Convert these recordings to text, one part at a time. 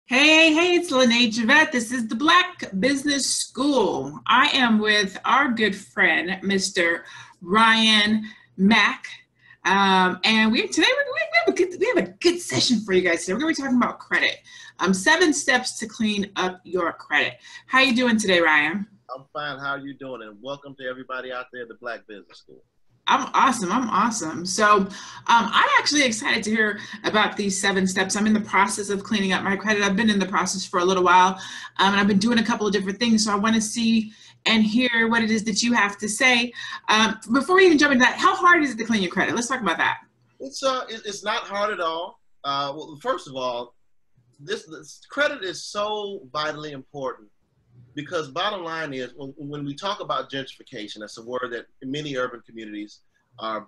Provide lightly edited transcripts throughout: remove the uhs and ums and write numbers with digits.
Hey, it's Lene Javette. This is the Black Business School. I am with our good friend, Mr. Ryan Mack. And we have a good session for you guys today. We're going to be talking about credit. 7 steps to clean up your credit. How you doing today, Ryan? I'm fine. How are you doing? And welcome to everybody out there at the Black Business School. I'm awesome. So I'm actually excited to hear about these 7 steps. I'm in the process of cleaning up my credit. I've been in the process for a little while, and I've been doing a couple of different things. So I want to see and hear what it is that you have to say. Before we even jump into that, how hard is it to clean your credit? Let's talk about that. It's not hard at all. Well, first of all, this credit is so vitally important because bottom line is when we talk about gentrification, that's a word that many urban communities are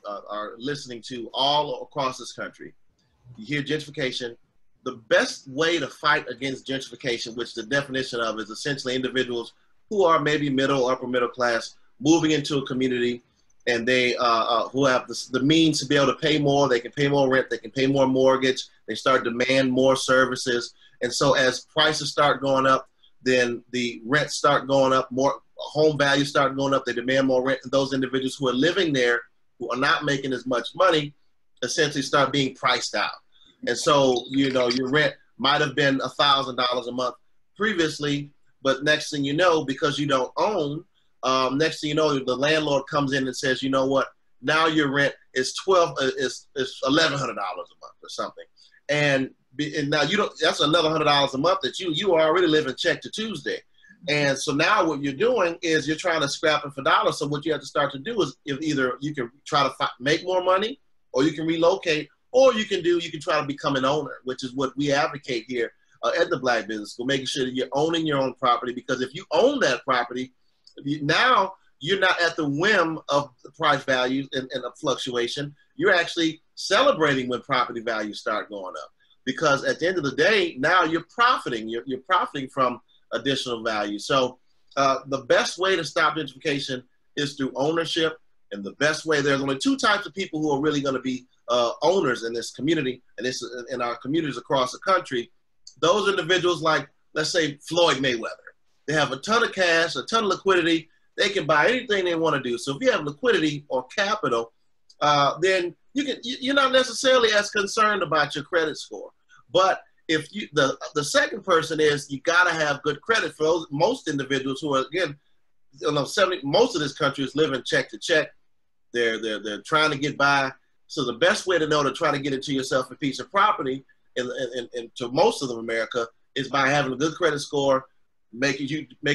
listening to all across this country. You hear gentrification. The best way to fight against gentrification, which the definition of is essentially individuals who are maybe middle, upper middle class, moving into a community, and they who have the means to be able to pay more. They can pay more rent. They can pay more mortgage. They start demand more services. And so as prices start going up, then the rents start going up, more home values start going up, they demand more rent, and those individuals who are living there, who are not making as much money, essentially start being priced out. And so, your rent might have been $1,000 a month previously, but next thing you know, because you don't own, next thing you know, the landlord comes in and says, you know what, now your rent is $1,100 a month or something. And now that's another $100 a month that you are already living check to Tuesday. And so now what you're doing is you're trying to scrap it for dollars. So what you have to start to do is either you can try to make more money, or you can relocate, or you can try to become an owner, which is what we advocate here at the Black Business School, making sure that you're owning your own property. Because if you own that property, now you're not at the whim of the price values and the fluctuation. You're actually celebrating when property values start going up. Because at the end of the day, now you're profiting. You're profiting from additional value. So the best way to stop gentrification is through ownership. And the best way, there's only 2 types of people who are really going to be owners in this community, and in our communities across the country. Those individuals like, let's say, Floyd Mayweather. They have a ton of cash, a ton of liquidity. They can buy anything they want to do. So if you have liquidity or capital, then you're not necessarily as concerned about your credit score. But if the second person is, you got to have good credit. For most individuals who are, again, most of this country is living check to check. They're trying to get by. So the best way to know to try to get into yourself a piece of property, and to most of them America, is by having a good credit score, making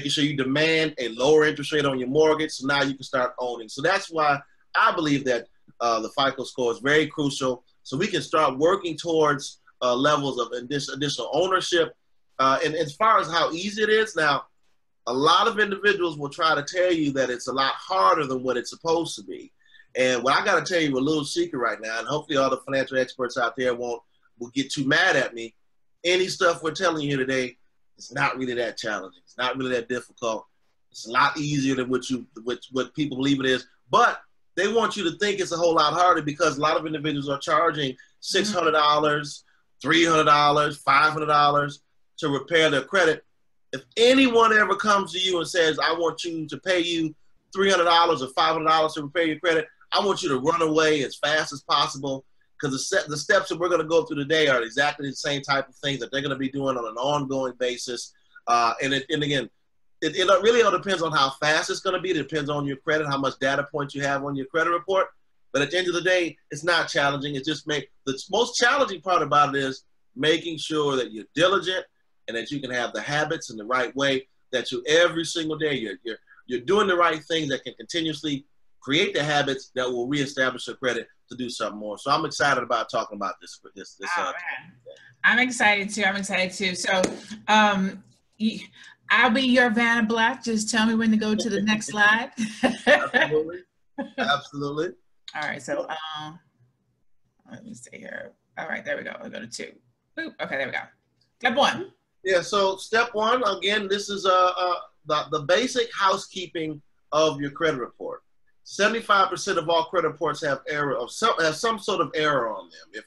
sure you demand a lower interest rate on your mortgage. So now you can start owning. So that's why I believe that the FICO score is very crucial, so we can start working towards levels of additional ownership. And as far as how easy it is, now, a lot of individuals will try to tell you that it's a lot harder than what it's supposed to be. And what I got to tell you a little secret right now, and hopefully all the financial experts out there will get too mad at me. Any stuff we're telling you here today, it's not really that challenging. It's not really that difficult. It's a lot easier than what people believe it is. But they want you to think it's a whole lot harder because a lot of individuals are charging $600, $300, $500 to repair their credit. If anyone ever comes to you and says, I want you to pay you $300 or $500 to repair your credit, I want you to run away as fast as possible, because the steps that we're going to go through today are exactly the same type of things that they're going to be doing on an ongoing basis. And again, it really all depends on how fast it's going to be. It depends on your credit, how much data points you have on your credit report. But at the end of the day, it's not challenging. It's just the most challenging part about it is making sure that you're diligent and that you can have the habits in the right way, that you every single day you're doing the right things that can continuously create the habits that will reestablish your credit to do something more. So I'm excited about talking about this. I'm excited too. So I'll be your Vanna Black. Just tell me when to go to the next slide. Absolutely. All right, so let me see here. All right, there we go. We'll go to 2. Boop. Okay, there we go. Step 1. Yeah, so step 1, again, this is the basic housekeeping of your credit report. 75% of all credit reports have some sort of error on them.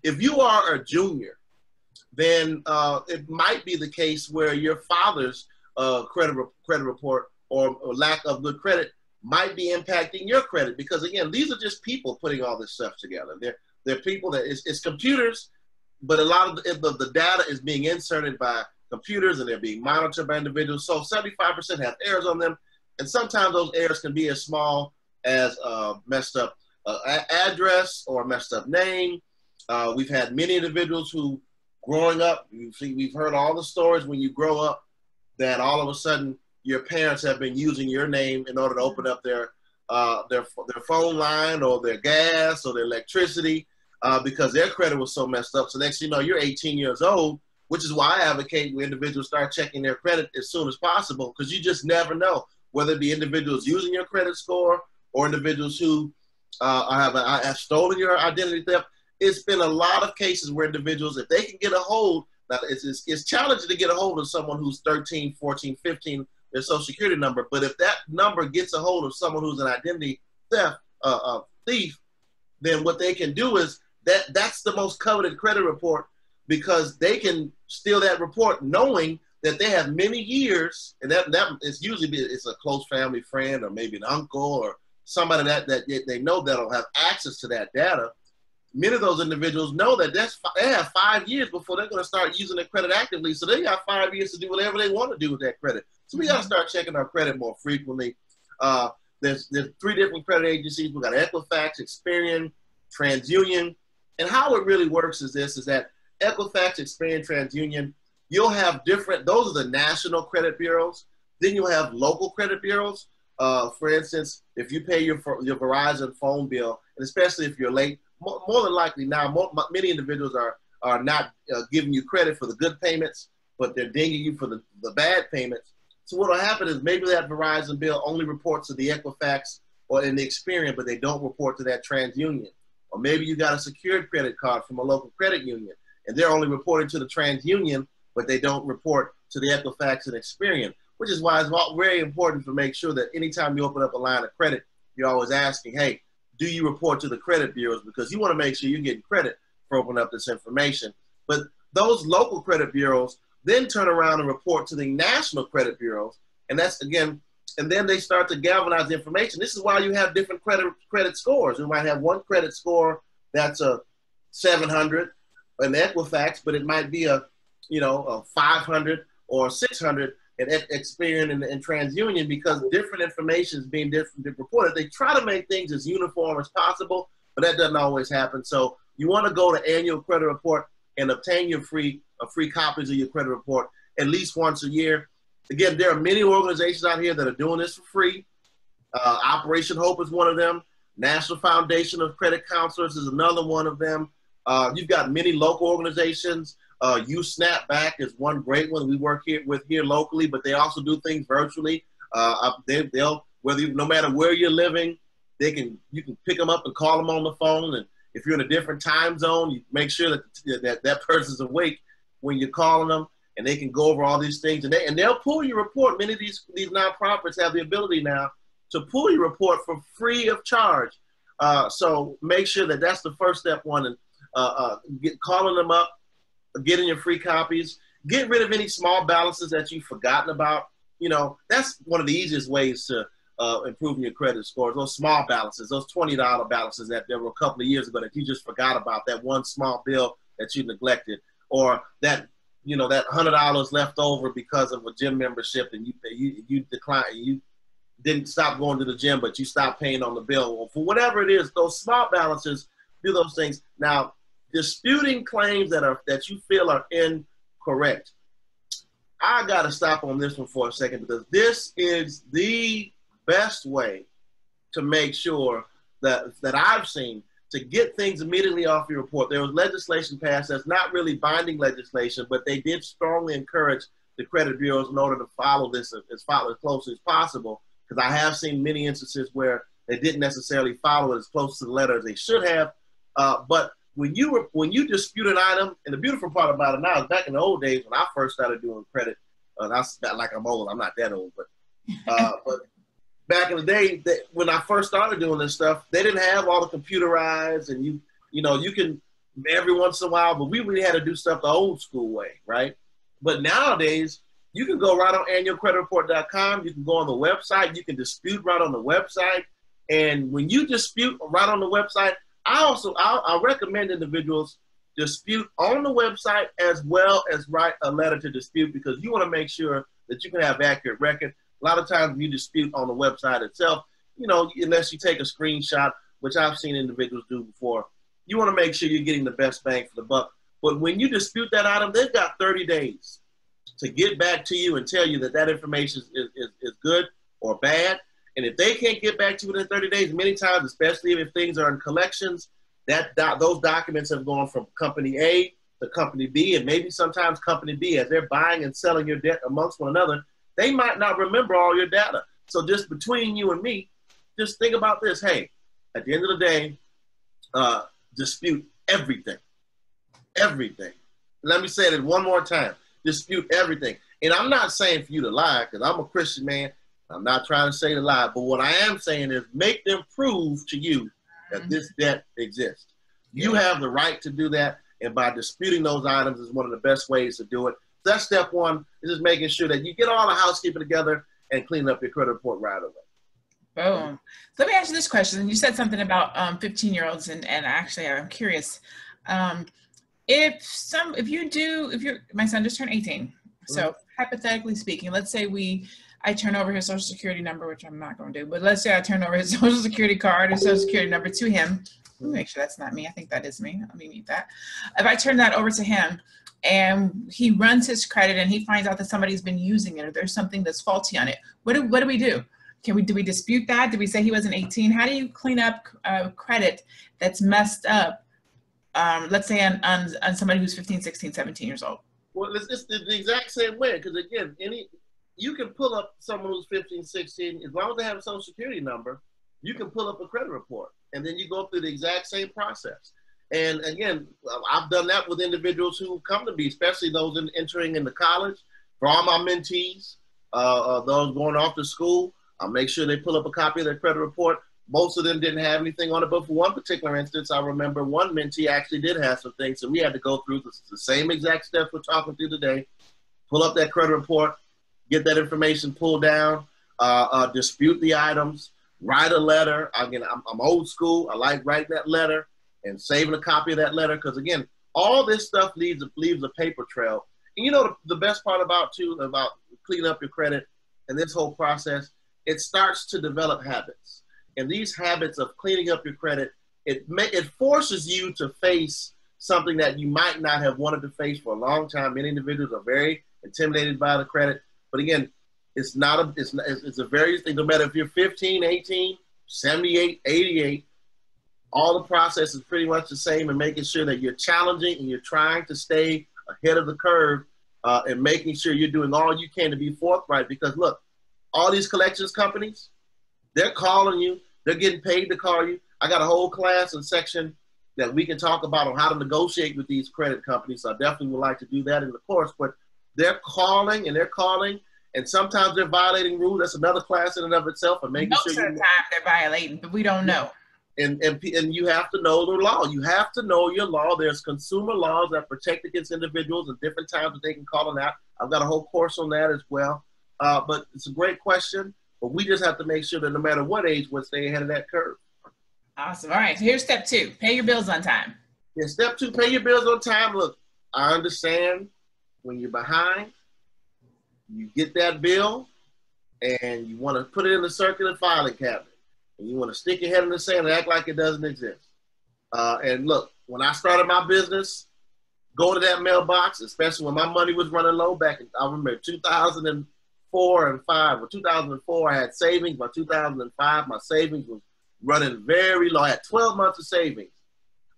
If you are a junior, then it might be the case where your father's credit report or lack of good credit might be impacting your credit, because again, these are just people putting all this stuff together. They're people that it's computers, but a lot of the data is being inserted by computers and they're being monitored by individuals. So 75% have errors on them, and sometimes those errors can be as small as messed up address or messed up name. We've had many individuals who, growing up, we've heard all the stories when you grow up that all of a sudden your parents have been using your name in order to open up their phone line or their gas or their electricity because their credit was so messed up. So next thing you know, you're 18 years old, which is why I advocate when individuals start checking their credit as soon as possible, because you just never know, whether it be individuals using your credit score or individuals who have stolen your identity theft. It's been a lot of cases where individuals, if they can get a hold, now it's challenging to get a hold of someone who's 13, 14, 15, their social security number, but if that number gets a hold of someone who's an identity theft thief, then what they can do is that's the most coveted credit report, because they can steal that report knowing that they have many years, and that is usually it's a close family friend or maybe an uncle or somebody that they know that'll have access to that data. Many of those individuals know that they have 5 years before they're going to start using their credit actively. So they got 5 years to do whatever they want to do with that credit. So we got to start checking our credit more frequently. There's 3 different credit agencies. We've got Equifax, Experian, TransUnion. And how it really works is that Equifax, Experian, TransUnion, you'll have different, those are the national credit bureaus. Then you'll have local credit bureaus. For instance, if you pay your Verizon phone bill, and especially if you're late, more than likely now, many individuals are not giving you credit for the good payments, but they're dinging you for the bad payments. So what will happen is maybe that Verizon bill only reports to the Equifax or in the Experian, but they don't report to that TransUnion. Or maybe you got a secured credit card from a local credit union, and they're only reporting to the TransUnion, but they don't report to the Equifax and Experian, which is why it's very important to make sure that anytime you open up a line of credit, you're always asking, hey, do you report to the credit bureaus? Because you want to make sure you're getting credit for opening up this information. But those local credit bureaus then turn around and report to the national credit bureaus. And that's, again, and then they start to galvanize the information. This is why you have different credit scores. You might have one credit score that's a 700 in Equifax, but it might be a 500 or 600 at Experian and TransUnion, because different information is being different reported. They try to make things as uniform as possible, but that doesn't always happen. So you want to go to annual credit report and obtain your free copies of your credit report at least once a year. Again, there are many organizations out here that are doing this for free. Operation Hope is one of them. National Foundation of Credit Counselors is another one of them. You've got many local organizations. You Snap Back is one great one we work here locally, but they also do things virtually. They'll no matter where you're living, you can pick them up and call them on the phone. And if you're in a different time zone, you make sure that person's awake when you're calling them, and they can go over all these things, and they'll pull your report. Many of these nonprofits have the ability now to pull your report for free of charge. So make sure that's the first step one, and calling them up, getting your free copies, get rid of any small balances that you've forgotten about. That's one of the easiest ways to improving your credit scores. Those small balances, those $20 balances that there were a couple of years ago that you just forgot about, that one small bill that you neglected, or that that $100 left over because of a gym membership, and you declined, you didn't stop going to the gym, but you stopped paying on the bill. Or for whatever it is, those small balances, do those things. Now, disputing claims that you feel are incorrect. I got to stop on this one for a second, because this is the best way to make sure that I've seen to get things immediately off your report. There was legislation passed that's not really binding legislation, but they did strongly encourage the credit bureaus in order to follow this as closely as possible, because I have seen many instances where they didn't necessarily follow it as close to the letter as they should have. But when you dispute an item, and the beautiful part about it now is back in the old days when I first started doing credit, and that's not like I'm old, I'm not that old, but back in the day, when I first started doing this stuff, they didn't have all the computerized, and you every once in a while, but we really had to do stuff the old school way, right? But nowadays, you can go right on annualcreditreport.com. You can go on the website. You can dispute right on the website. And when you dispute right on the website, I recommend individuals dispute on the website as well as write a letter to dispute, because you want to make sure that you can have accurate record. A lot of times you dispute on the website itself, unless you take a screenshot, which I've seen individuals do before. You want to make sure you're getting the best bang for the buck. But when you dispute that item, they've got 30 days to get back to you and tell you that that information is good or bad. And if they can't get back to you within 30 days, many times, especially if things are in collections, those documents have gone from company A to company B, and maybe sometimes company B, as they're buying and selling your debt amongst one another, they might not remember all your data. So just between you and me, just think about this. Hey, at the end of the day, dispute everything. Everything. Let me say that one more time. Dispute everything. And I'm not saying for you to lie, because I'm a Christian man. I'm not trying to say to lie. But what I am saying is make them prove to you that this debt exists. You have the right to do that. And by disputing those items is one of the best ways to do it. So that's step one, is just making sure that you get all the housekeeping together and clean up your credit report right away. Boom. So let me ask you this question. You said something about 15-year-olds, and actually I'm curious. If my son just turned 18, so hypothetically speaking, let's say I turn over his social security number, which I'm not going to do, but let's say I turn over his social security card or social security number to him. Let me make sure that's not me. I think that is me. Let me mute that. If I turn that over to him and he runs his credit and he finds out that somebody's been using it or there's something that's faulty on it, what do we do? Do we dispute that? Do we say he wasn't 18? How do you clean up credit that's messed up, let's say on somebody who's 15, 16, 17 years old? Well, it's the exact same way, because again, you can pull up someone who's 15, 16, as long as they have a social security number, you can pull up a credit report, and then you go through the exact same process. And again, I've done that with individuals who come to me, especially those entering into college. For all my mentees, those going off to school, I'll make sure they pull up a copy of their credit report. Most of them didn't have anything on it, but for one particular instance, I remember one mentee actually did have some things, so we had to go through the same exact steps we're talking through today, pull up that credit report, get that information pulled down, dispute the items, write a letter. Again, I'm old school. I like writing that letter and saving a copy of that letter, because again, all this stuff leaves a paper trail. And the best part about cleaning up your credit and this whole process, it starts to develop habits. And these habits of cleaning up your credit, it forces you to face something that you might not have wanted to face for a long time. Many individuals are very intimidated by the credit. But again, it's a various thing. No matter if you're 15, 18, 78, 88, all the process is pretty much the same, and making sure that you're challenging and you're trying to stay ahead of the curve, and making sure you're doing all you can to be forthright. Because look, all these collections companies, they're calling you. They're getting paid to call you. I got a whole class and section that we can talk about on how to negotiate with these credit companies. So I definitely would like to do that in the course. But they're calling, and sometimes they're violating rules. That's another class in and of itself. And making sure most of the time they're violating, but we don't know. And you have to know the law. You have to know your law. There's consumer laws that protect against individuals and different times that they can call them out. I've got a whole course on that as well. But it's a great question. But we just have to make sure that no matter what age, we're staying ahead of that curve. Awesome. All right. So here's step 2. Pay your bills on time. Yeah, step 2, pay your bills on time. Look, I understand when you're behind, you get that bill and you want to put it in the circular filing cabinet. And you want to stick your head in the sand and act like it doesn't exist. And look, when I started my business, go to that mailbox, especially when my money was running low back in, I remember 2004 and 5. Or 2004, I had savings. By 2005, my savings was running very low. I had 12 months of savings.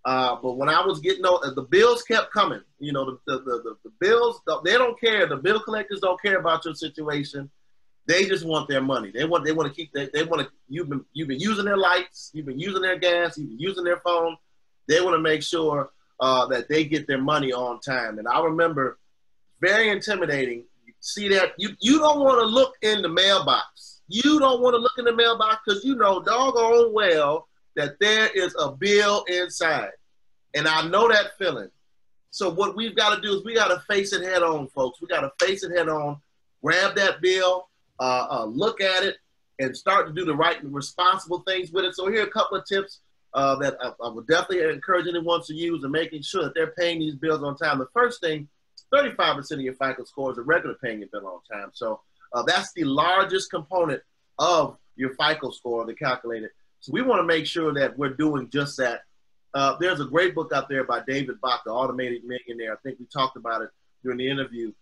But when I was getting the bills kept coming. The bills, they don't care. The bill collectors don't care about your situation. They just want their money. They want to keep. You've been using their lights. You've been using their gas. You've been using their phone. They want to make sure that they get their money on time. And I remember, very intimidating. You see that you don't want to look in the mailbox. You don't want to look in the mailbox because you know doggone well that there is a bill inside. And I know that feeling. So what we've got to do is we got to face it head on, folks. We got to face it head on, grab that bill, look at it, and start to do the right and responsible things with it. So here are a couple of tips that I would definitely encourage anyone to use in making sure that they're paying these bills on time. The first thing, 35% of your FICO score is a regular paying your bill on time. So that's the largest component of your FICO score, the calculated. So we want to make sure that we're doing just that. There's a great book out there by David Bach, The Automated Millionaire. I think we talked about it during the interview,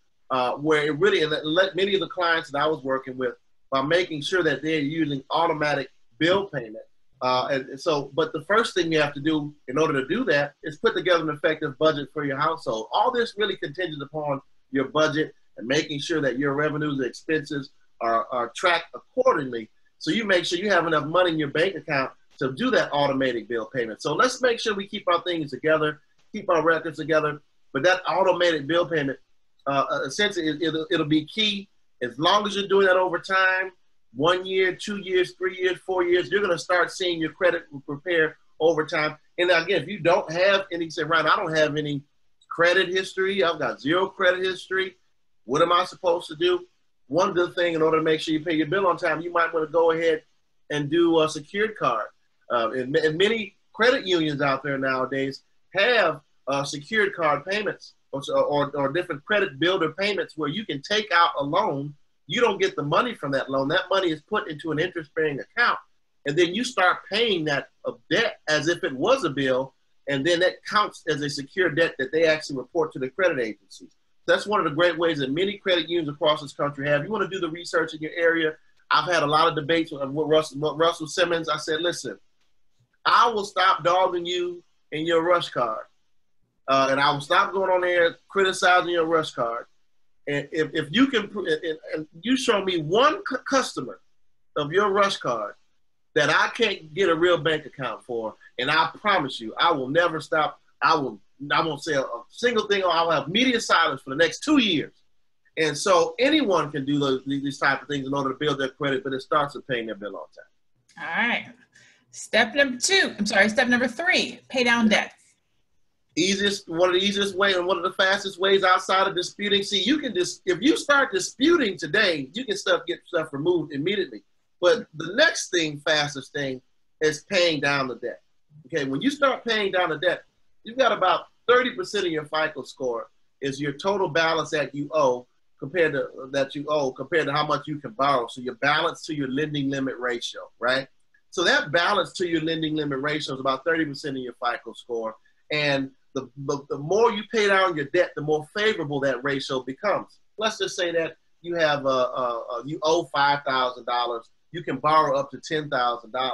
where it really let many of the clients that I was working with by making sure that they're using automatic bill payment. But the first thing you have to do in order to do that is put together an effective budget for your household. All this really contingent upon your budget and making sure that your revenues and expenses are tracked accordingly. So you make sure you have enough money in your bank account to do that automated bill payment. So let's make sure we keep our things together, keep our records together. But that automated bill payment, essentially, it'll be key. As long as you're doing that over time, 1 year, 2 years, 3 years, 4 years, you're going to start seeing your credit repair over time. And again, if you don't have any, say, Ryan, I don't have any credit history. I've got zero credit history. What am I supposed to do? One good thing, in order to make sure you pay your bill on time, you might want to go ahead and do a secured card. And many credit unions out there nowadays have secured card payments or different credit builder payments where you can take out a loan. You don't get the money from that loan. That money is put into an interest-bearing account. And then you start paying that debt as if it was a bill. And then that counts as a secure debt that they actually report to the credit agencies. That's one of the great ways that many credit unions across this country have. You want to do the research in your area. I've had a lot of debates with Russell Simmons. I said, listen, I will stop dogging you in your rush card. And I will stop going on there criticizing your rush card. And if you can, and you show me one customer of your rush card that I can't get a real bank account for, and I promise you, I will never stop. I won't say a single thing. I'll have media silence for the next 2 years. And so anyone can do these type of things in order to build their credit, but it starts with paying their bill on time. All right. Step number 3, pay down debt. One of the easiest ways and one of the fastest ways outside of disputing. See, you can if you start disputing today, you can get stuff removed immediately. But the next thing, fastest thing, is paying down the debt. Okay, when you start paying down the debt, you've got about 30% of your FICO score is your total balance that you owe compared to how much you can borrow. So your balance to your lending limit ratio, right? So that balance to your lending limit ratio is about 30% of your FICO score. And the more you pay down your debt, the more favorable that ratio becomes. Let's just say that you have you owe $5,000. You can borrow up to $10,000.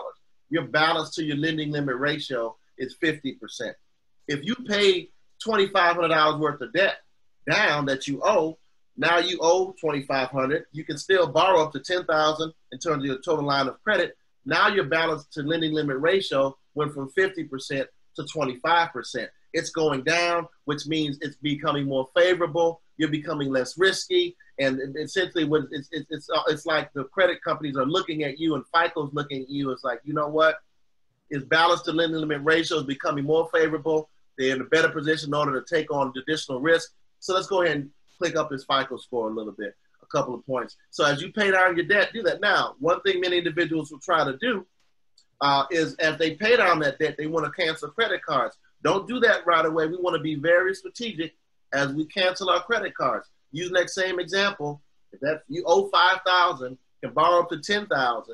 Your balance to your lending limit ratio is 50%. If you pay $2,500 worth of debt down that you owe, now you owe $2,500. You can still borrow up to $10,000 in terms of your total line of credit. Now your balance to lending limit ratio went from 50% to 25%. It's going down, which means it's becoming more favorable. You're becoming less risky. And essentially, it's like the credit companies are looking at you and FICO's looking at you. It's like, you know what? Its balance to lending limit ratio is becoming more favorable. They're in a better position in order to take on additional risk. So let's go ahead and click up his FICO score a little bit, a couple of points. So as you pay down your debt, do that. Now, one thing many individuals will try to do is as they pay down that debt, they want to cancel credit cards. Don't do that right away. We want to be very strategic as we cancel our credit cards. Using that same example, if you owe $5,000, can borrow up to $10,000.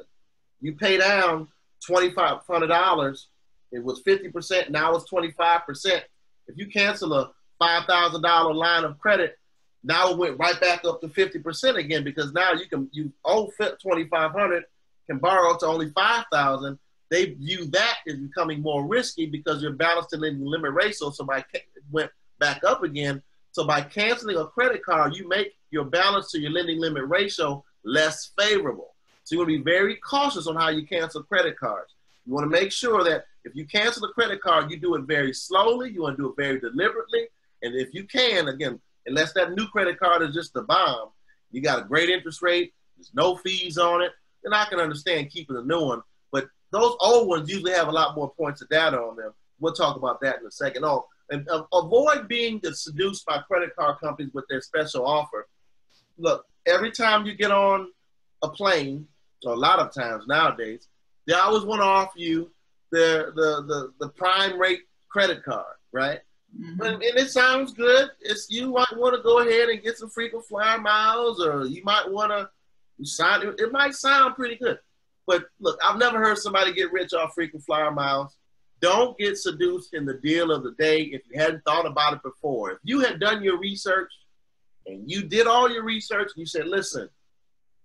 You pay down $2,500. It was 50%. Now it's 25%. If you cancel a $5,000 line of credit, now it went right back up to 50% again, because now you owe $2,500, can borrow up to only $5,000. They view that as becoming more risky because your balance to lending limit ratio went back up again. So by canceling a credit card, you make your balance to your lending limit ratio less favorable. So you want to be very cautious on how you cancel credit cards. You want to make sure that if you cancel a credit card, you do it very slowly. You want to do it very deliberately. And if you can, again, unless that new credit card is just a bomb, you got a great interest rate, there's no fees on it, then I can understand keeping a new one. But those old ones usually have a lot more points of data on them. we'll talk about that in a second. Oh, and avoid being seduced by credit card companies with their special offer. Look, every time you get on a plane, or a lot of times nowadays, they always want to offer you the prime rate credit card, right? Mm-hmm. And it sounds good. You might want to go ahead and get some frequent flyer miles, or you might want to sign. It might sound pretty good, but look, I've never heard somebody get rich off frequent flyer miles. Don't get seduced in the deal of the day if you hadn't thought about it before. If you had done your research and you did all your research and you said, listen,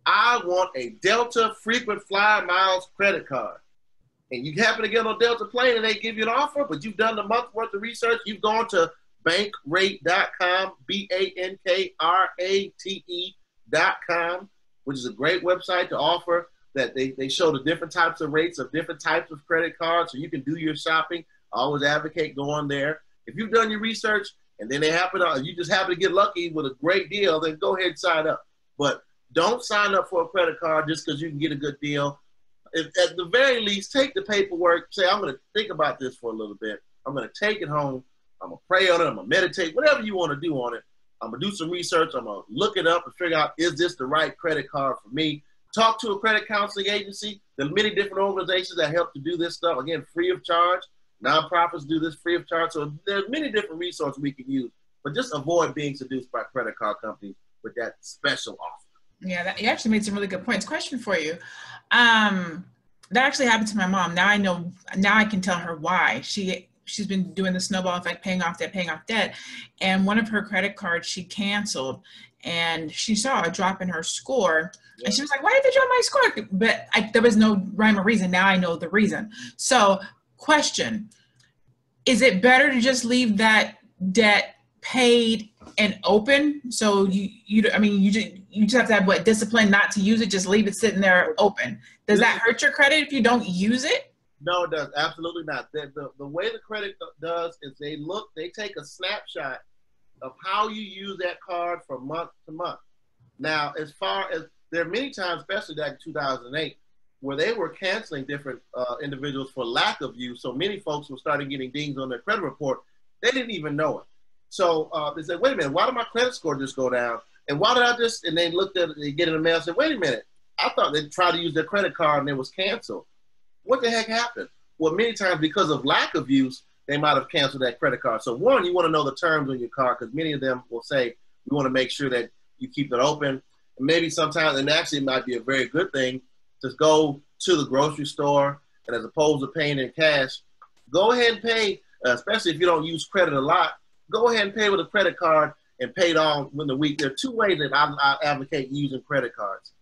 I want a Delta frequent flyer miles credit card, and you happen to get on a Delta plane and they give you an offer, but you've done the month worth of research, you've gone to bankrate.com, bankrate.com, which is a great website to offer that they show the different types of rates of different types of credit cards, so you can do your shopping. I always advocate going there. If you've done your research and then you just happen to get lucky with a great deal, then go ahead and sign up. But don't sign up for a credit card just because you can get a good deal. At the very least, take the paperwork, say, I'm going to think about this for a little bit. I'm going to take it home. I'm going to pray on it. I'm going to meditate, whatever you want to do on it. I'm going to do some research. I'm going to look it up and figure out, is this the right credit card for me? Talk to a credit counseling agency. There are many different organizations that help to do this stuff, again, free of charge. Nonprofits do this free of charge. So there's many different resources we can use, but just avoid being seduced by credit card companies with that special offer. Yeah, you actually made some really good points. Question for you. That actually happened to my mom. Now I know, now I can tell her why. She's been doing the snowball effect, paying off debt. And one of her credit cards she canceled, and she saw a drop in her score. And she was like, why did they drop my score? But there was no rhyme or reason. Now I know the reason. So question, is it better to just leave that debt paid and open? So you just have to have discipline not to use it, just leave it sitting there open. Does that hurt your credit if you don't use it? No, it does. Absolutely not. The way the credit does is they take a snapshot of how you use that card from month to month. Now, as far as there are many times, especially back in 2008, where they were canceling different individuals for lack of use. So many folks were starting getting dings on their credit report. They didn't even know it. So they said, wait a minute, why did my credit score just go down? And why did and they looked at it, they get in the mail and said, wait a minute, I thought they tried to use their credit card and it was canceled. What the heck happened? Well, many times because of lack of use, they might have canceled that credit card. So one, you want to know the terms on your card, because many of them will say, we want to make sure that you keep it open. And maybe sometimes, and actually it might be a very good thing, to go to the grocery store, and as opposed to paying in cash, go ahead and pay, especially if you don't use credit a lot, go ahead and pay with a credit card and pay it all within the week. There are two ways that I advocate using credit cards.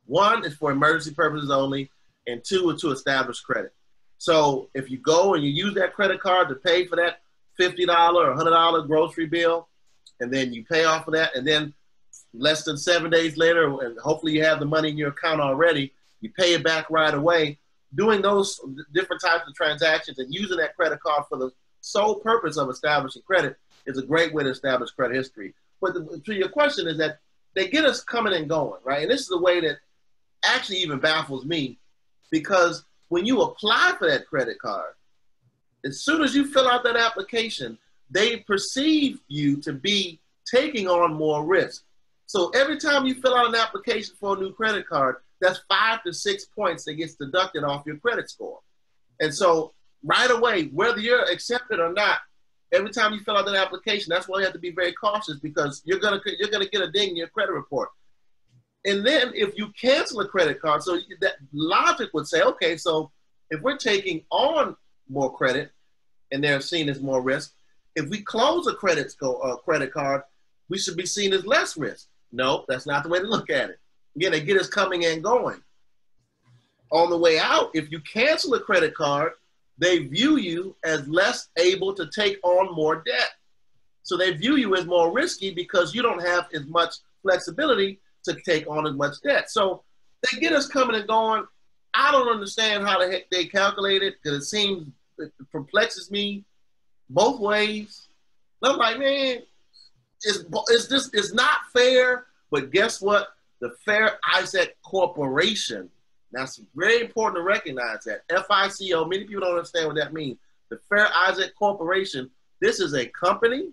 One is for emergency purposes only, and two is to establish credit. So if you go and you use that credit card to pay for that $50 or $100 grocery bill, and then you pay off of that, and then less than 7 days later, and hopefully you have the money in your account already, you pay it back right away. Doing those different types of transactions and using that credit card for the sole purpose of establishing credit is a great way to establish credit history. But to your question is that they get us coming and going, right? And this is the way that actually even baffles me, because when you apply for that credit card, as soon as you fill out that application, they perceive you to be taking on more risk. So every time you fill out an application for a new credit card, that's 5 to 6 points that gets deducted off your credit score. And so right away, whether you're accepted or not, every time you fill out that application, that's why you have to be very cautious, because you're gonna get a ding in your credit report. And then if you cancel a credit card, so that logic would say, okay, so if we're taking on more credit and they're seen as more risk, if we close a credit card, we should be seen as less risk. No, that's not the way to look at it. Again, they get us coming and going. On the way out, if you cancel a credit card, they view you as less able to take on more debt. So they view you as more risky because you don't have as much flexibility to take on as much debt. So they get us coming and going. I don't understand how the heck they calculate it, because it perplexes me both ways. And I'm like, man, it's not fair. But guess what? The Fair Isaac Corporation, that's very important to recognize that. FICO, many people don't understand what that means. The Fair Isaac Corporation, this is a company.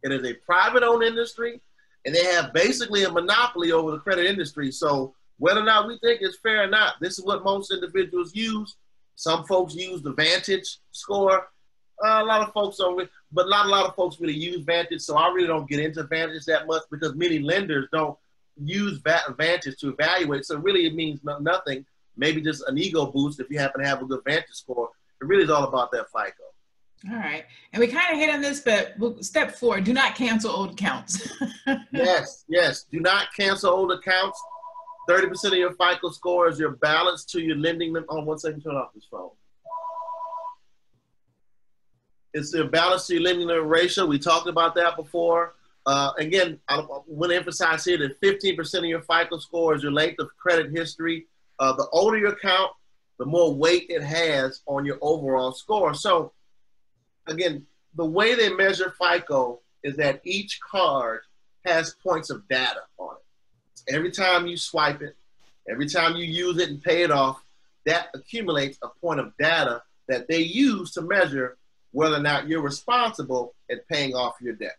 It is a private-owned industry, and they have basically a monopoly over the credit industry. So whether or not we think it's fair or not, this is what most individuals use. Some folks use the Vantage score. A lot of folks don't, but not a lot of folks really use Vantage, so I really don't get into Vantage that much because many lenders don't use Vantage to evaluate. So really it means nothing, maybe just an ego boost if you happen to have a good Vantage score. It really is all about that FICO. All right. And we kind of hit on this, but step 4, do not cancel old accounts. Yes. Do not cancel old accounts. 30% of your FICO score is your balance to your lending limit. Oh, 1 second, turn off this phone. It's the balance to your lending limit ratio. We talked about that before. Again, I want to emphasize here that 15% of your FICO score is your length of credit history. The older your account, the more weight it has on your overall score. So, again, the way they measure FICO is that each card has points of data on it. Every time you swipe it, every time you use it and pay it off, that accumulates a point of data that they use to measure whether or not you're responsible at paying off your debt,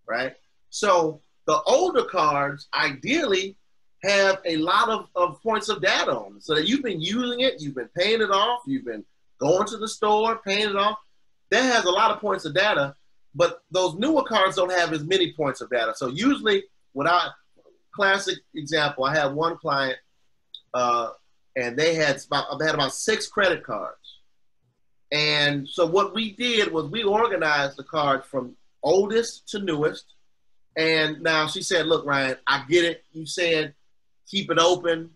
right? So the older cards ideally have a lot of points of data on them, so that you've been using it, you've been paying it off, you've been going to the store, paying it off. That has a lot of points of data, but those newer cards don't have as many points of data. So usually, classic example, I had one client, and they had about 6 credit cards. And so what we did was we organized the cards from oldest to newest. And now she said, look, Ryan, I get it. You said keep it open,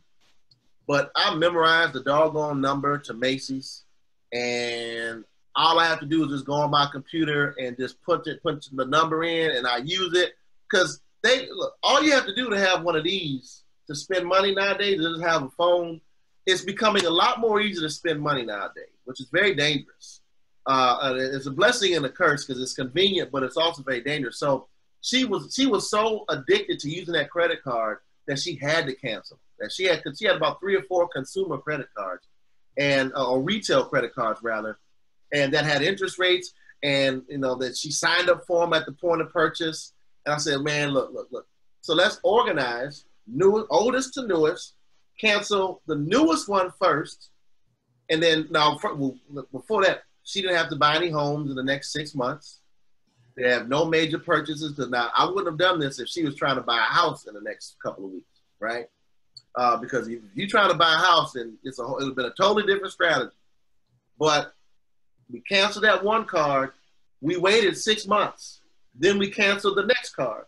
but I memorized the doggone number to Macy's, and all I have to do is just go on my computer and just put the number in, and I use it. Because all you have to do to have one of these to spend money nowadays is just have a phone. It's becoming a lot more easy to spend money nowadays, which is very dangerous. It's a blessing and a curse because it's convenient, but it's also very dangerous. So she was so addicted to using that credit card that she had to cancel. That she had about 3 or 4 consumer credit cards, or retail credit cards rather, and that had interest rates, and that she signed up for them at the point of purchase. And I said, man, look. So let's organize oldest to newest, cancel the newest one first, and then before that, she didn't have to buy any homes in the next 6 months. They have no major purchases, because now I wouldn't have done this if she was trying to buy a house in the next couple of weeks, right? Because if you're trying to buy a house, then it would have been a totally different strategy. But we canceled that one card. We waited 6 months. Then we canceled the next card.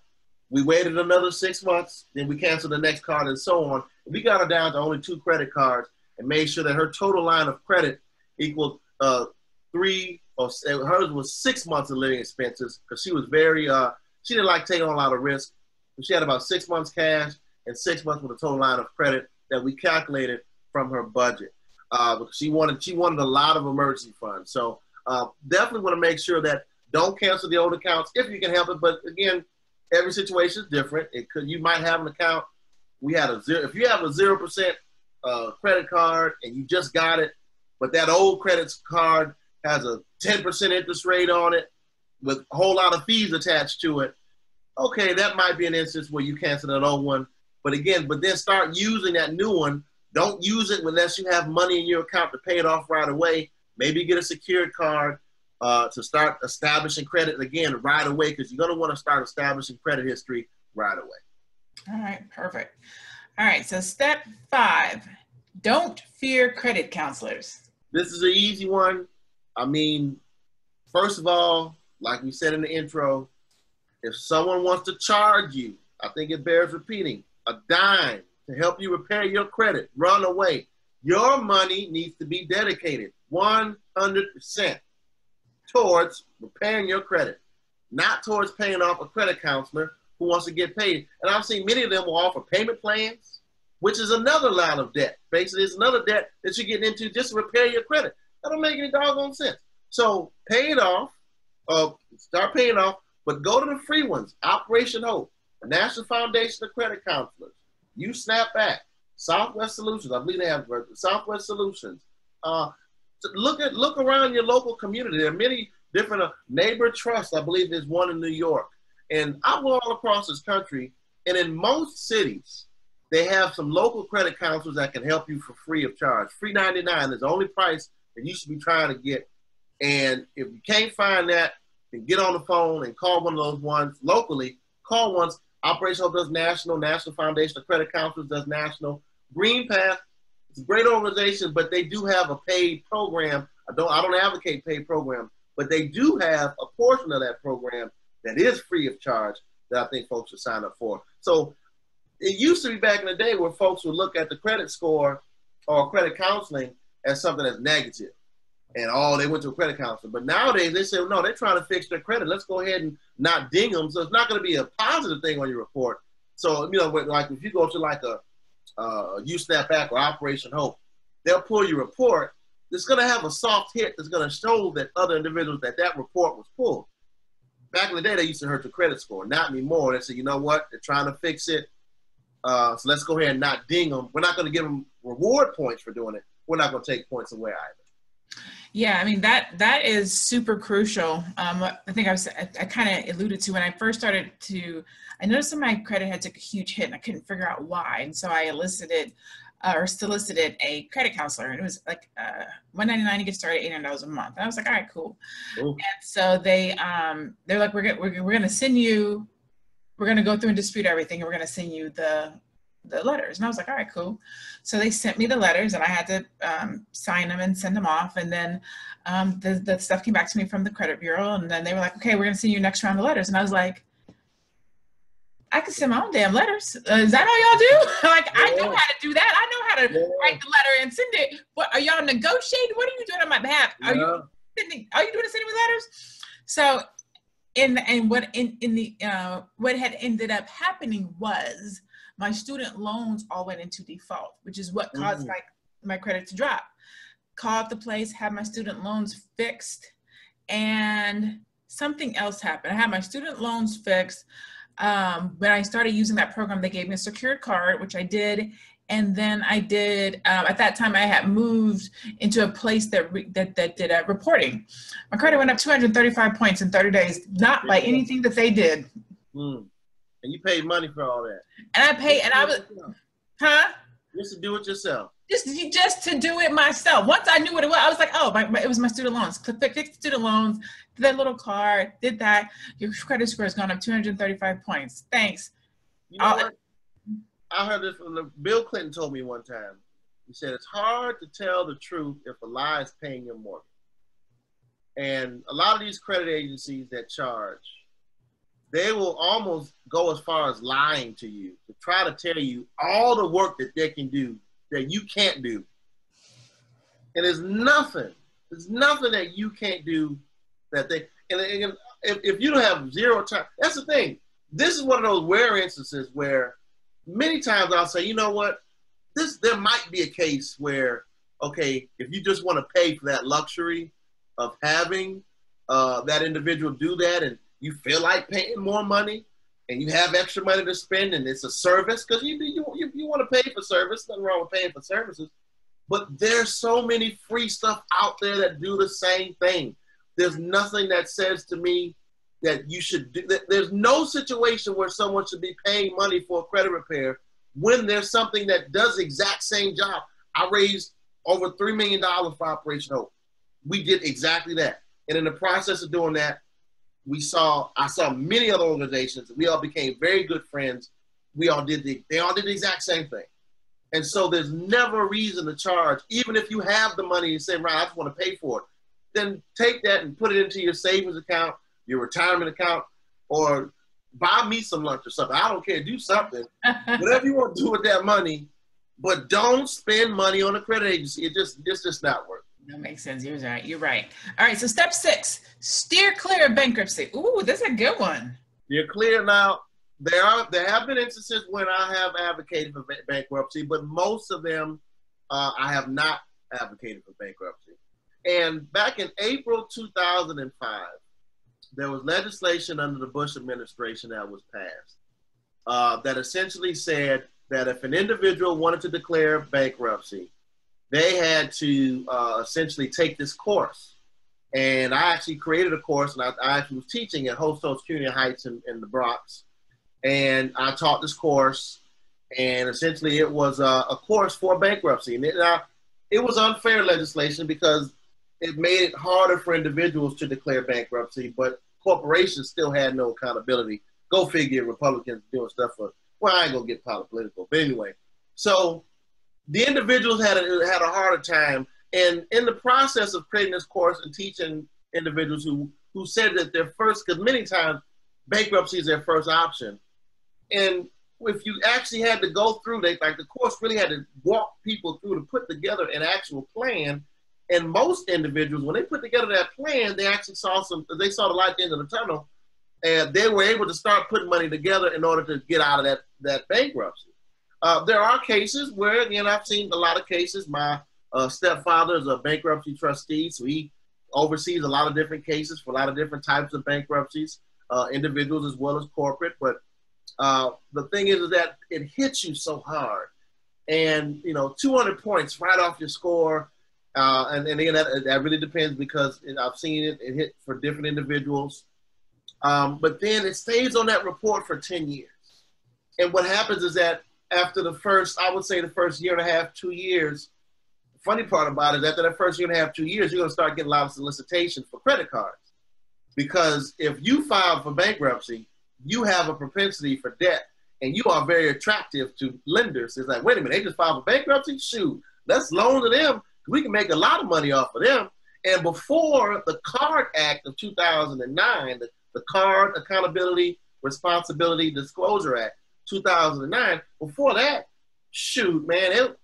We waited another 6 months. Then we canceled the next card, and so on. We got her down to only 2 credit cards and made sure that her total line of credit equaled 3, or hers was 6 months of living expenses, because she was very, she didn't like taking on a lot of risk. She had about 6 months cash and 6 months with a total line of credit that we calculated from her budget. Because she wanted a lot of emergency funds. So definitely want to make sure that don't cancel the old accounts if you can help it. But again, every situation is different. You might have an account. If you have a 0% credit card and you just got it, but that old credit card has a 10% interest rate on it with a whole lot of fees attached to it, okay, that might be an instance where you cancel that old one. But then start using that new one. Don't use it unless you have money in your account to pay it off right away. Maybe get a secured card to start establishing credit again right away, because you're going to want to start establishing credit history right away. All right, perfect. All right, so step 5, don't fear credit counselors. This is an easy one. I mean, first of all, like we said in the intro, if someone wants to charge you, I think it bears repeating, a dime to help you repair your credit, run away. Your money needs to be dedicated 100% towards repairing your credit, not towards paying off a credit counselor who wants to get paid. And I've seen many of them will offer payment plans, which is another line of debt. Basically, it's another debt that you're getting into just to repair your credit. That don't make any doggone sense. So pay it off, start paying off, but go to the free ones. Operation Hope, the National Foundation of Credit Counselors, You Snap Back, Southwest Solutions. I believe they have Southwest Solutions. look around your local community. There are many different neighbor trusts. I believe there's one in New York, and I go all across this country. And in most cities, they have some local credit counselors that can help you for free of charge. Free 99 is the only price that you should be trying to get. And if you can't find that, then get on the phone and call one of those ones locally. Call ones. Operation Hope does national. National Foundation of Credit Counselors does national. Green Path, it's a great organization, but they do have a paid program. I don't advocate paid program, but they do have a portion of that program that is free of charge that I think folks should sign up for. So it used to be back in the day where folks would look at the credit score or credit counseling as something that's negative. And, oh, they went to a credit counselor. But nowadays they say, well, no, they're trying to fix their credit. Let's go ahead and not ding them. So it's not going to be a positive thing on your report. So, you know, like if you go to like a USNAP or Operation Hope, they'll pull your report. It's going to have a soft hit that's going to show that other individuals that report was pulled. Back in the day, they used to hurt the credit score. Not anymore. They say, you know what? They're trying to fix it. So let's go ahead and not ding them. We're not going to give them reward points for doing it. We're not going to take points away either. Yeah, I mean, that is super crucial. I think I kind of alluded to when I first started to, I noticed that my credit had took a huge hit and I couldn't figure out why. And so I solicited a credit counselor, and it was like $199 to get started, $800 a month. And I was like, all right, cool. Ooh. And so they're like, we're going to send you, we're going to go through and dispute everything, and we're going to send you the letters. And I was like, all right, cool. So they sent me the letters, and I had to sign them and send them off. And then the stuff came back to me from the credit bureau, and then they were like, okay, we're going to send you next round of letters. And I was like, I can send my own damn letters. Is that all y'all do? Like, yeah. I know how to do that. I know how to write the letter and send it. What are y'all negotiating? What are you doing on my behalf? Are you doing the sending me letters? So, what had ended up happening was my student loans all went into default, which is what caused my credit to drop. Called the place, had my student loans fixed, and something else happened. I had my student loans fixed. When I started using that program, they gave me a secured card, which I did. And then I did, at that time I had moved into a place that did reporting. My credit went up 235 points in 30 days, not by anything that they did. And you paid money for all that. And I paid, and I was, Just to do it yourself. Just to do it myself. Once I knew what it was, I was like, oh, it was my student loans. Fixed student loans, did that little card, did that. Your credit score has gone up 235 points. Thanks. You know what? I heard this from Bill Clinton told me one time. He said, it's hard to tell the truth if a lie is paying your mortgage. And a lot of these credit agencies that charge, they will almost go as far as lying to you to try to tell you all the work that they can do that you can't do. And there's nothing that you can't do that they, and if you don't have zero time, that's the thing. This is one of those rare instances where many times I'll say, you know what, there might be a case where, okay, if you just want to pay for that luxury of having that individual do that, and you feel like paying more money, and you have extra money to spend, and it's a service, because you want to pay for service. Nothing wrong with paying for services. But there's so many free stuff out there that do the same thing. There's nothing that says to me that you should do that. There's no situation where someone should be paying money for a credit repair when there's something that does the exact same job. I raised over $3 million for Operation Hope. We did exactly that. And in the process of doing that, I saw many other organizations. We all became very good friends. They all did the exact same thing. And so there's never a reason to charge, even if you have the money and say, right, I just want to pay for it. Then take that and put it into your savings account, your retirement account, or buy me some lunch or something. I don't care. Do something. Whatever you want to do with that money, but don't spend money on a credit agency. It's just not worth it. That makes sense. You're right. You're right. All right. So step 6, steer clear of bankruptcy. Ooh, that's a good one. You're clear now. There have been instances when I have advocated for bankruptcy, but most of them I have not advocated for bankruptcy. And back in April 2005, there was legislation under the Bush administration that was passed that essentially said that if an individual wanted to declare bankruptcy, they had to essentially take this course. And I actually created a course, and I actually was teaching at Host Community Heights in the Bronx. And I taught this course, and essentially it was a course for bankruptcy. And it was unfair legislation because it made it harder for individuals to declare bankruptcy, but corporations still had no accountability. Go figure, Republicans doing stuff for, well, I ain't gonna get political, but anyway. So the individuals had a harder time. And in the process of creating this course and teaching individuals who said that their first, because many times bankruptcy is their first option. And if you actually had to go through, the course really had to walk people through to put together an actual plan. And most individuals, when they put together that plan, they actually saw the light at the end of the tunnel, and they were able to start putting money together in order to get out of that bankruptcy. There are cases where, I've seen a lot of cases. My stepfather is a bankruptcy trustee, so he oversees a lot of different cases for a lot of different types of bankruptcies, individuals as well as corporate. But the thing is that it hits you so hard, and 200 points right off your score. And again, that really depends because I've seen it hit for different individuals. But then it stays on that report for 10 years. And what happens is that after the first year and a half, 2 years, the funny part about it is after that first year and a half, 2 years, you're going to start getting a lot of solicitations for credit cards. Because if you file for bankruptcy, you have a propensity for debt, and you are very attractive to lenders. It's like, wait a minute, they just filed for bankruptcy? Shoot, let's loan to them. We can make a lot of money off of them. And before the Card Act of 2009, the Card Accountability, Responsibility, Disclosure Act, 2009, before that, shoot, man,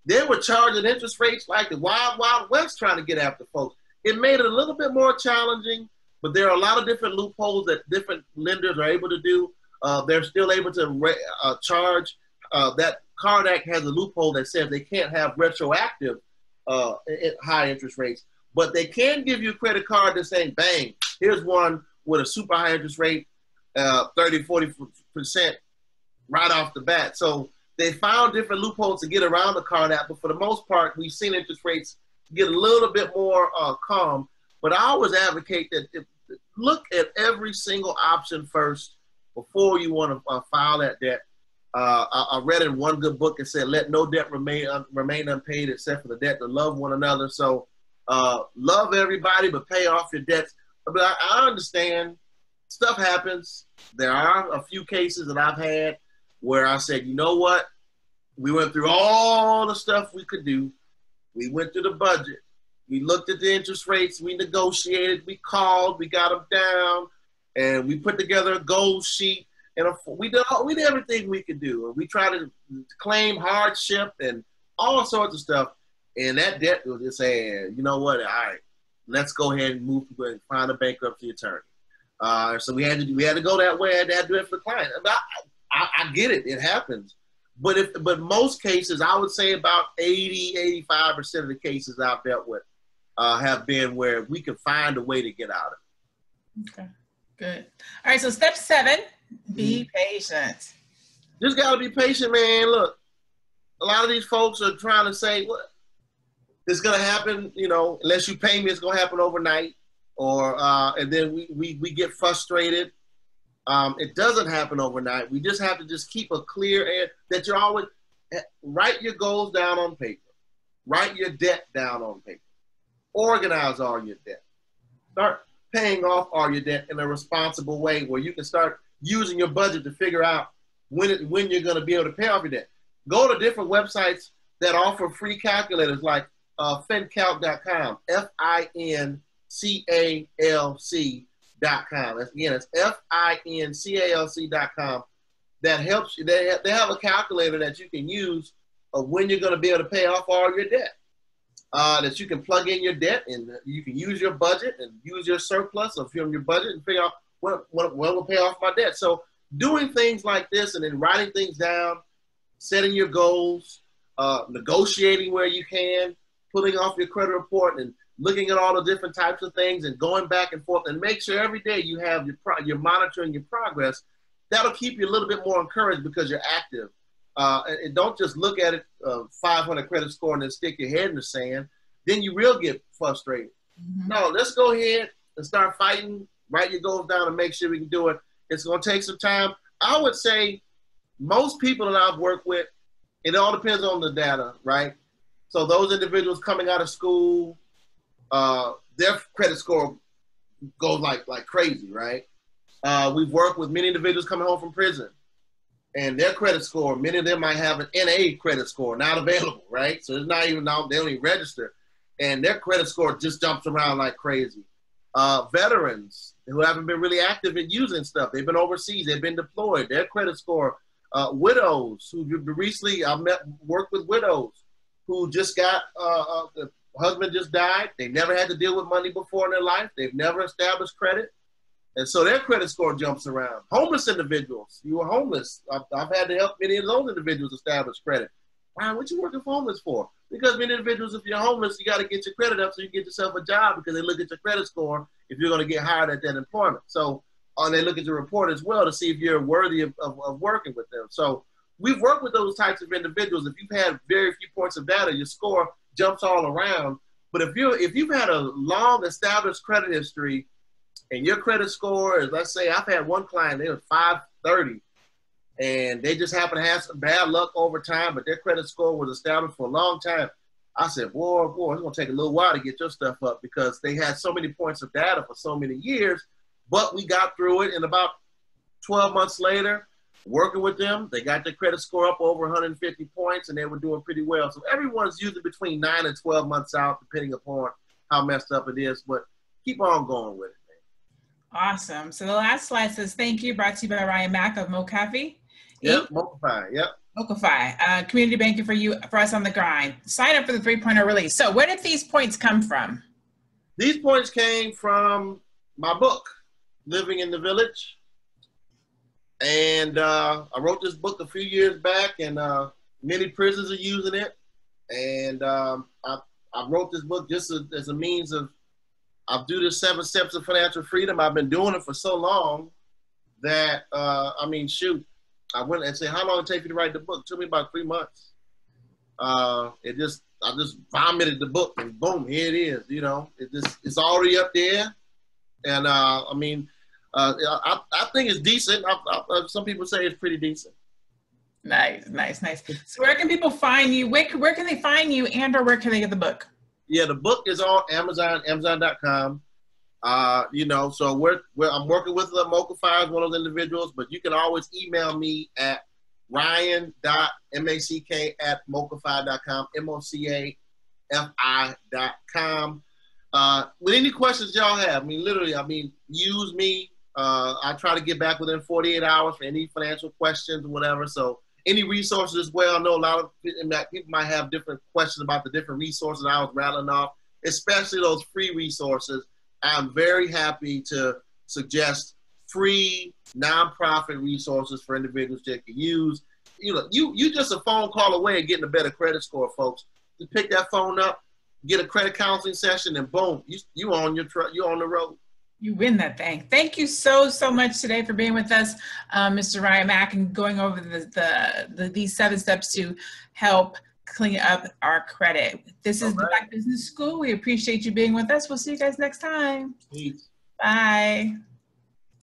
they were charging interest rates like the Wild Wild West trying to get after folks. It made it a little bit more challenging, but there are a lot of different loopholes that different lenders are able to do. They're still able to charge. That Card Act has a loophole that says they can't have retroactive high interest rates, but they can give you a credit card that's saying, bang, here's one with a super high interest rate, 30-40% right off the bat. So they found different loopholes to get around the Card Act, but for the most part, we've seen interest rates get a little bit more calm. But I always advocate that look at every single option first before you want to file that debt. I read in one good book, it said, let no debt remain unpaid except for the debt to love one another. So love everybody, but pay off your debts. But I understand stuff happens. There are a few cases that I've had where I said, you know what? We went through all the stuff we could do. We went through the budget. We looked at the interest rates. We negotiated. We called. We got them down. And we put together a goal sheet. And we did everything we could do. And we tried to claim hardship and all sorts of stuff. And that debt was just saying, you know what? All right, let's go ahead and move and find a bankruptcy attorney. So we had to go that way. I had to do it for the client. I get it. It happens. But most cases, I would say about 85% of the cases I've dealt with have been where we can find a way to get out of it. Okay, good. All right, so step 7, be patient. Just got to be patient, man. Look, a lot of these folks are trying to say, well, it's going to happen, unless you pay me, it's going to happen overnight. And then we get frustrated. It doesn't happen overnight. We just have to just keep a clear air that you're always, write your goals down on paper. Write your debt down on paper. Organize all your debt. Start paying off all your debt in a responsible way where you can start using your budget to figure out when you're going to be able to pay off your debt. Go to different websites that offer free calculators like fincalc.com, FINCALC.com. Again, it's FINCALC.com. That helps you. They have a calculator that you can use of when you're going to be able to pay off all your debt. That you can plug in your debt and you can use your budget and use your surplus from your budget and figure out what will pay off my debt. So doing things like this and then writing things down, setting your goals, negotiating where you can, putting off your credit report and looking at all the different types of things and going back and forth, and make sure every day you have you're monitoring your progress. That'll keep you a little bit more encouraged because you're active. And don't just look at it, 500 credit score and then stick your head in the sand. Then you will get frustrated. Mm-hmm. No, let's go ahead and start fighting, write your goals down and make sure we can do it. It's going to take some time. I would say most people that I've worked with, it all depends on the data, right? So those individuals coming out of school, their credit score goes like crazy, right? We've worked with many individuals coming home from prison, and their credit score, many of them might have an NA credit score, not available, right? So it's not even out, they don't even register. And their credit score just jumps around like crazy. Veterans who haven't been really active in using stuff, they've been overseas, they've been deployed, their credit score. Widows who recently, worked with widows who just got, the husband just died. They never had to deal with money before in their life. They've never established credit. And so their credit score jumps around. Homeless individuals, you were homeless. I've had to help many of those individuals establish credit. Wow, what you working for homeless for? Because many individuals, if you're homeless, you got to get your credit up so you get yourself a job because they look at your credit score if you're going to get hired at that employment. So they look at your report as well to see if you're worthy of working with them. So we've worked with those types of individuals. If you've had very few points of data, your score jumps all around. But if you've had a long established credit history and your credit score is, let's say, I've had one client, they were 530, and they just happened to have some bad luck over time, but their credit score was established for a long time. I said, boy, it's going to take a little while to get your stuff up because they had so many points of data for so many years, but we got through it. And about 12 months later, working with them, they got their credit score up over 150 points, and they were doing pretty well. So everyone's usually between 9 and 12 months out, depending upon how messed up it is, but keep on going with it. Awesome. So the last slide says, thank you, brought to you by Ryan Mack of MoCafe. Yep, MoCaFi, yep. MoCaFi, community banking for us on the grind. Sign up for the 3.0 release. So where did these points come from? These points came from my book, Living in the Village. And I wrote this book a few years back, and many prisons are using it. And I wrote this book just as a means of, I'll do the 7 steps of financial freedom. I've been doing it for so long that, I went and said, how long did it take you to write the book? It took me about 3 months. I just vomited the book and boom, here it is. You know, it's already up there. And I think it's decent. Some people say it's pretty decent. Nice. So where can people find you? Where can they find you, and or where can they get the book? Yeah, the book is on Amazon, Amazon.com. So I'm working with MoCaFi as one of those individuals, but you can always email me at ryan.mack@mocafi.com, MOCAFI.com. With any questions y'all have, use me. I try to get back within 48 hours for any financial questions or whatever. So any resources as well. I know a lot of people might have different questions about the different resources I was rattling off, especially those free resources. I'm very happy to suggest free nonprofit resources for individuals that can use. You just a phone call away and getting a better credit score, folks. Just pick that phone up, get a credit counseling session, and boom, you on the road. You win that thing. Thank you so much today for being with us, Mr. Ryan Mack, and going over these 7 steps to help clean up our credit. This is the Black Business School. We appreciate you being with us. We'll see you guys next time. Peace. Bye.